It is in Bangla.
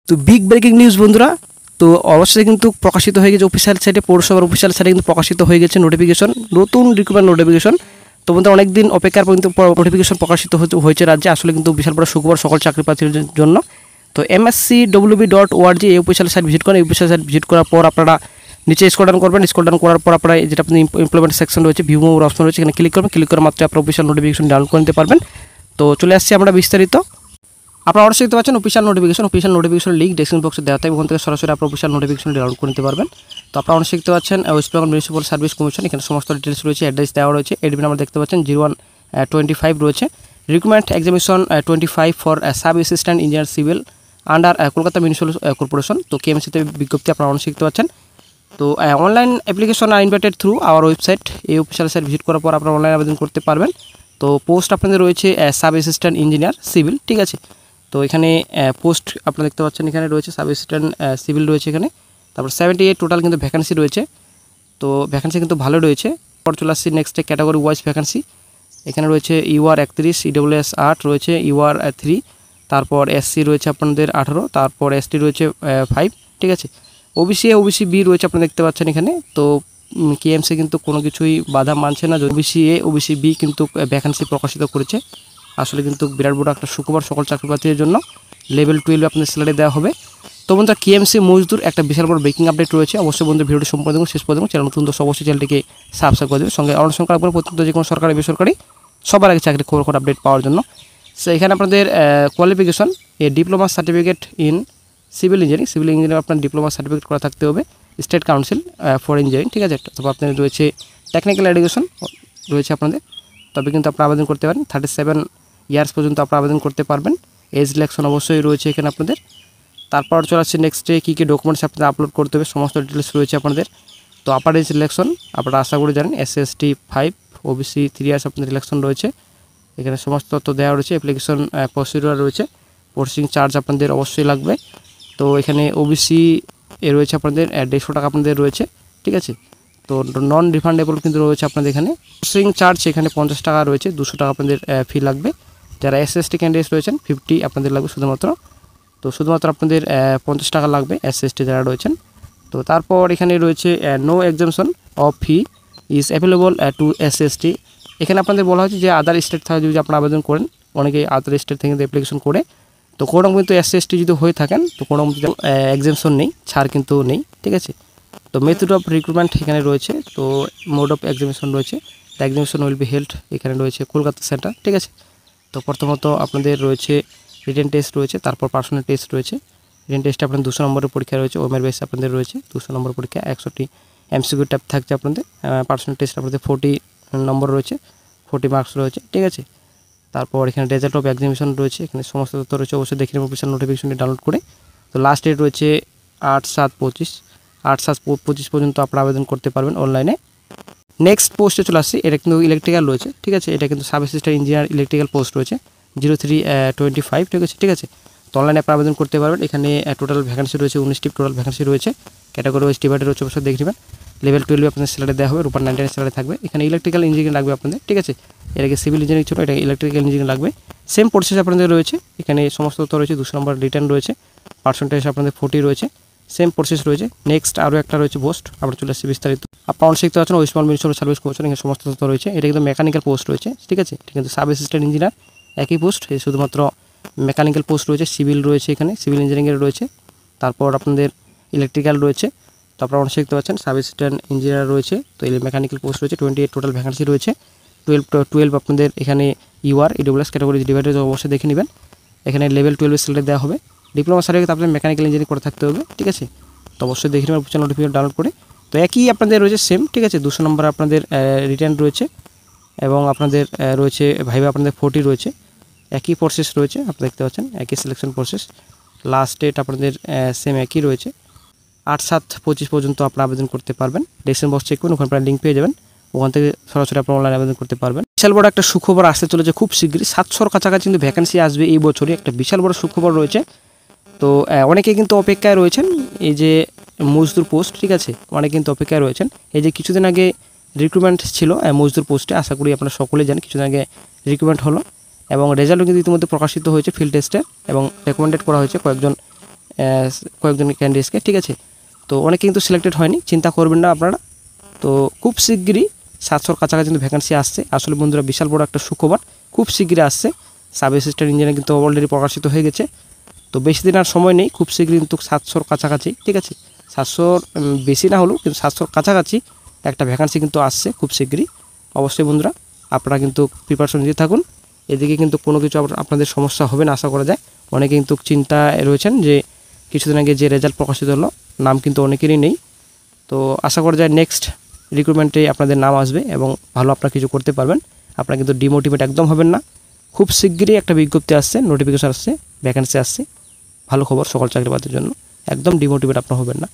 তো বিগ ব্রেকিং নিউজ বন্ধুরা, তো অবশ্যই কিন্তু প্রকাশিত হয়ে গেছে অফিসিয়াল সাইটে, পৌরসভার অফিসিয়াল সাইটে কিন্তু প্রকাশিত হয়ে গেছে নোটিফিকেশন, নতুন রিক্রুটমেন্ট নোটিফিকেশন। তো বন্ধুরা অনেক দিন অপেক্ষার পর কিন্তু নোটিফিকেশন প্রকাশিত হয়েছে রাজ্যে, আসলে কিন্তু বিশাল বড় সুখবর সকল চাকরি প্রার্থীদের জন্য। তো mscwb.org এই অফিসিয়াল সাইট ভিজিট করেন। এই অফিসিয়াল সাইট ভিজিট করার পর আপনারা নিচে স্ক্রল ডাউন করবেন। স্ক্রল ডাউন করার পর আপনারা যেটা আপনি ইমপ্লয়মেন্ট সেকশন রয়েছে, ভিউ মোর অপশন রয়েছে, এখানে ক্লিক করবেন। ক্লিক করে মাত্র আপনার অফিসিয়াল নোটিফিকেশন ডাউনলোড করে নিতে পারবেন। তো চলে আসছি আমরা বিস্তারিত। আপনারা অবশ্যই দেখতে পাচ্ছেন অফিসিয়াল নোটিফিকেশন লিঙ্ক ডেসক্রিপশন বক্সে দেওয়া থাকবে, ওখান থেকে সরাসরি আপনার অফিসিয়াল নোটিফিকেশন ডাউনলোড করে নিতে পারবেন। তো আপনারা অবশ্যই দেখতে পাচ্ছেন West Bengal municipal service commission, এখানে সমস্ত ডিটেলস রয়েছে, অ্যাড্রেস দেওয়া রয়েছে, এডমিন নাম্বার দেখতে পাচ্ছেন 0125 রয়েছে। Recruitment examination 25 for sub assistant engineer civil under Kolkata municipal corporation. তো কেএমসিতে বিজ্ঞপ্তি আপনারা অবশ্যই দেখতে পাচ্ছেন। তো online application are invited through our website. এই অফিসিয়াল সাইট ভিজিট করার পর আপনারা অনলাইন আবেদন করতে পারবেন। তো পোস্ট আপনাদের রয়েছে সাব অ্যাসিস্ট্যান্ট ইঞ্জিনিয়ার সিভিল, ঠিক আছে। তো এখানে পোস্ট আপনারা দেখতে পাচ্ছেন, এখানে রয়েছে সাব অ্যাসিস্ট্যান্ট সিভিল রয়েছে এখানে। তারপর 78 টোটাল কিন্তু ভ্যাকেন্সি রয়েছে। তো ভ্যাকেন্সি কিন্তু ভালো রয়েছে। পর চলে আসছি নেক্সটে ক্যাটাগরি ওয়াইজ ভ্যাকেন্সি। এখানে রয়েছে ইউআর 31, ইডব্লিউএস 8 রয়েছে, ইউআর 3, তারপর এসসি রয়েছে আপনাদের 18, তারপর এসটি রয়েছে 5, ঠিক আছে। ওবিসি বি রয়েছে আপনারা দেখতে পাচ্ছেন এখানে। তো কেএমসি কিন্তু কোনো কিছুই বাধা মানছে না। ওবিসি বি কিন্তু ভ্যাকেন্সি প্রকাশিত করেছে। আসলে কিন্তু বিরাট বড় একটা সুখবর সকল চাকরিপ্রার্থীদের জন্য। লেভেল 12 আপনাদের স্যালারি দেওয়া হবে। তো বন্ধুরা কেএমসি মজদুর একটা বিশাল বড় ব্রেকিং আপডেট রয়েছে। অবশ্যই বন্ধু ভিডিওটি সম্পূর্ণ দেখুন, শেষ পর্যন্ত চ্যানেল নতুন দর্শক অবশ্যই চ্যানেলটিকে সাবস্ক্রাইব করে দেবেন। সঙ্গে অনুসরণ করার পর প্রত্যন্ত যে কোনো সরকারি বেসরকারি সবার আগে চাকরি খবর আপডেট পাওয়ার জন্য। সো এখানে আপনাদের qualification diploma certificate in civil engineering আপনার ডিপ্লোমা সার্টিফিকেট করা থাকতে হবে স্টেট কাউন্সিল ফর ইঞ্জিনিয়ারিং, ঠিক আছে। তারপর আপনাদের রয়েছে টেকনিক্যাল এডুকেশন রয়েছে আপনাদের, তবে কিন্তু আপনারা আবেদন করতে পারেন 37 ইয়ার্স পর্যন্ত আপনারা আবেদন করতে পারবেন। এজ রিল্যাক্সন অবশ্যই রয়েছে এখানে আপনাদের। তারপর চলে আসছে নেক্সটে কী ডকুমেন্টস আপনাদের আপলোড করতে হবে, সমস্ত ডিটেলস রয়েছে আপনাদের। তো আপার এজ রিল্যাক্সন আপনারা আশা করে জানেন, SC/ST 5, ওবিসি 3 ইয়ার্স আপনাদের রিল্যাক্সন রয়েছে। এখানে সমস্ত তথ্য দেওয়া রয়েছে। অ্যাপ্লিকেশন প্রসিডিউর রয়েছে, প্রসেসিং চার্জ আপনাদের অবশ্যই লাগবে। তো এখানে ওবিসি রয়েছে আপনাদের 150 টাকা আপনাদের রয়েছে, ঠিক আছে। তো নন রিফান্ডেবল কিন্তু রয়েছে আপনাদের এখানে। প্রসেসিং চার্জ এখানে 50 টাকা রয়েছে, 200 টাকা আপনাদের ফি লাগবে। যারা SC/ST ক্যান্ডিডেট রয়েছেন 50 আপনাদের লাগবে শুধুমাত্র। তো শুধুমাত্র আপনাদের 50 টাকা লাগবে SC/ST যারা রয়েছেন। তো তারপর এখানে রয়েছে no exemption of fee is available to SC/ST। এখানে আপনাদের বলা হয়েছে যে আদার স্টেট থেকে যদি আপনারা আবেদন করেন, অনেকেই আদার স্টেট থেকে অ্যাপ্লিকেশন করে, তো কোনো কিন্তু SC/ST যদি হয়ে থাকেন তো কোনো এক্সামশন নেই, ছাড় কিন্তু নেই, ঠিক আছে। তো মেথড অফ রিক্রুটমেন্ট এখানে রয়েছে। তো মোড অফ এক্সামিনেশন রয়েছে, the examination will be held এখানে রয়েছে কলকাতা সেন্টার, ঠিক আছে। তো প্রথমত আপনাদের রয়েছে রিটেন টেস্ট রয়েছে, তারপর পার্সোনাল টেস্ট রয়েছে। রিটেন টেস্টে আপনাদের 200 নম্বরের পরীক্ষা রয়েছে, ওমের বেস আপনাদের রয়েছে 200 নম্বর পরীক্ষা, 100টি MCQ টাইপ থাকছে আপনাদের। পার্সোনাল টেস্ট আপনাদের 40 নম্বর রয়েছে, 40 মার্কস রয়েছে, ঠিক আছে। তারপর এখানে রেজাল্ট অফ এক্সামিনেশন রয়েছে, এখানে সমস্ত তথ্য রয়েছে, অবশ্যই দেখে নেবেন অফিসিয়াল নোটিফিকেশনটি ডাউনলোড করে। তো লাস্ট ডেট রয়েছে 8/7/25 পর্যন্ত আপনারা আবেদন করতে পারবেন অনলাইনে। নেক্সট পোস্টে চলে আসছি, এটা কিন্তু ইলেকট্রিক্যাল রয়েছে, ঠিক আছে। এটা কিন্তু sub assistant engineer electrical post রয়েছে 0325, ঠিক আছে। তো অনলাইনে আপনারা আবেদন করতে পারবেন। এখানে টোটাল ভ্যাকেন্সি রয়েছে 19টি টোটাল ভ্যাকেন্সি রয়েছে। ক্যাটাগরি ওয়াইজ ডিভাইডেড রয়েছে, অবশ্যই দেখে নেবেন। লেভেল 12 আপনাদের স্যালারি দেওয়া হবে, রুপার 99 স্যালারি থাকবে। এখানে ইলেকট্রিক্যাল ইঞ্জিনিয়ারিং লাগবে আপনাদের, ঠিক আছে। এর আগে সিভিল ইঞ্জিনিয়ারিং ছিল, এটা ইলেকট্রিক্যাল ইঞ্জিনিয়ারিং লাগবে। সেম প্রসেস আপনাদের রয়েছে, এখানে সমস্ত তথ্য রয়েছে, 200 নম্বর রিটার্ন রয়েছে, পার্সেন্টেজ আপনাদের 40 রয়েছে, সেম প্রসেস রয়েছে। নেক্সট আরও একটা রয়েছে পোস্ট, আমরা চলে আসছি বিস্তারিত। আপনারা অনেক শিখতে পারছেন West Bengal municipal service commission, এখানে সমস্ত তথ্য রয়েছে। এটা কিন্তু মেকানিক্যাল পোস্ট রয়েছে, ঠিক আছে। এটা কিন্তু সাব অ্যাসিস্ট্যান্ট ইঞ্জিনিয়ার একই পোস্ট, শুধুমাত্র মেকানিক্যাল পোস্ট রয়েছে, সিভিল রয়েছে, এখানে সিভিল ইঞ্জিনিয়ারিংয়ের রয়েছে, তারপর আপনাদের ইলেকট্রিক্যাল রয়েছে। তো আপনারা অনেক শিখতে পাচ্ছেন সাব অ্যাসিস্ট্যান্ট ইঞ্জিনিয়ার রয়েছে। তো এই মেকানিক্যাল পোস্ট রয়েছে, 28 টোটাল ভ্যাকেন্সি রয়েছে। 12 আপনাদের এখানে ইউআর ইডব্লিউএস ক্যাটাগরি ডিভাইডেড অবশ্যই দেখে নেবেন। এখানে লেভেল 12 স্যালারি দেওয়া হবে। ডিপ্লোমা সার্টিফিকেট আপনাদের মেকানিক্যাল ইঞ্জিনিয়ারিং করে থাকতে হবে, ঠিক আছে। তো অবশ্যই দেখে নেবেন অফিসিয়াল নোটিফিকেশন ডাউনলোড করে। তো একই আপনাদের রয়েছে সেম, ঠিক আছে। 200 নম্বর আপনাদের রিটার্ন রয়েছে, এবং আপনাদের রয়েছে ভাইবা আপনাদের 40 রয়েছে। একই প্রসেস রয়েছে, আপনারা দেখতে পাচ্ছেন একই সিলেকশন প্রসেস। লাস্ট ডেট আপনাদের সেম একই রয়েছে, 8/7/25 পর্যন্ত আপনারা আবেদন করতে পারবেন। ডেসক্রিপশন বক্স চেক করুন, ওখানে আপনারা লিঙ্ক পেয়ে যাবেন, ওখান থেকে সরাসরি আপনারা অনলাইনে আবেদন করতে পারবেন। বিশাল বড় একটা সুখবর আসতে চলেছে খুব শীঘ্রই, 700-র কাছাকাছি কিন্তু ভ্যাকেন্সি আসবে এই বছরই, একটা বিশাল বড় সুখবর রয়েছে। তো অনেকে কিন্তু অপেক্ষায় রয়েছেন, এই যে মজদুর পোস্ট, ঠিক আছে, অনেকে কিন্তু অপেক্ষায় রয়েছেন। এই যে কিছুদিন আগে রিক্রুটমেন্ট ছিল মজদুর পোস্টে, আশা করি আপনারা সকলে জানেন কিছুদিন আগে রিক্রুটমেন্ট হলো, এবং রেজাল্টও কিন্তু ইতিমধ্যে প্রকাশিত হয়েছে ফিল্ড টেস্টে, এবং রেকমেন্ডেড করা হয়েছে কয়েকজন কয়েকজন ক্যান্ডিডেটসকে, ঠিক আছে। তো অনেকে কিন্তু সিলেক্টেড হয়নি, চিন্তা করবেন না আপনারা। তো খুব শিগগিরই 700-র কাছাকাছি কিন্তু ভ্যাকেন্সি আসছে। আসলে বন্ধুরা বিশাল বড় একটা সুখবর, খুব শিগগিরই আসছে। সাব অ্যাসিস্ট্যান্ট ইঞ্জিনিয়ার কিন্তু অলরেডি প্রকাশিত হয়ে গেছে। তো বেশি দিন আর সময় নেই, খুব শীঘ্রই কিন্তু 700-র কাছাকাছি, ঠিক আছে। 700-র বেশি না হলেও কিন্তু 700-র কাছাকাছি একটা ভ্যাকেন্সি কিন্তু আসছে খুব শীঘ্রই। অবশ্যই বন্ধুরা আপনারা কিন্তু প্রিপারেশন নিতে থাকুন। এদিকে কিন্তু কোনো কিছু আপনাদের সমস্যা হবে না আশা করা যায়। অনেকে কিন্তু চিন্তায় রয়েছেন যে কিছুদিন আগে যে রেজাল্ট প্রকাশিত হলো, নাম কিন্তু অনেকেরই নেই। তো আশা করা যায় নেক্সট রিক্রুটমেন্টে আপনাদের নাম আসবে এবং ভালো আপনারা কিছু করতে পারবেন। আপনারা কিন্তু ডিমোটিভেট একদম হবেন না। খুব শিগগিরই একটা বিজ্ঞপ্তি আসছে, নোটিফিকেশন আসছে, ভ্যাকেন্সি আসছে। ভালো খবর সকল চাকরিপ্রার্থীর জন্য, একদম ডিমোটিভেট আপনারা হবেন না।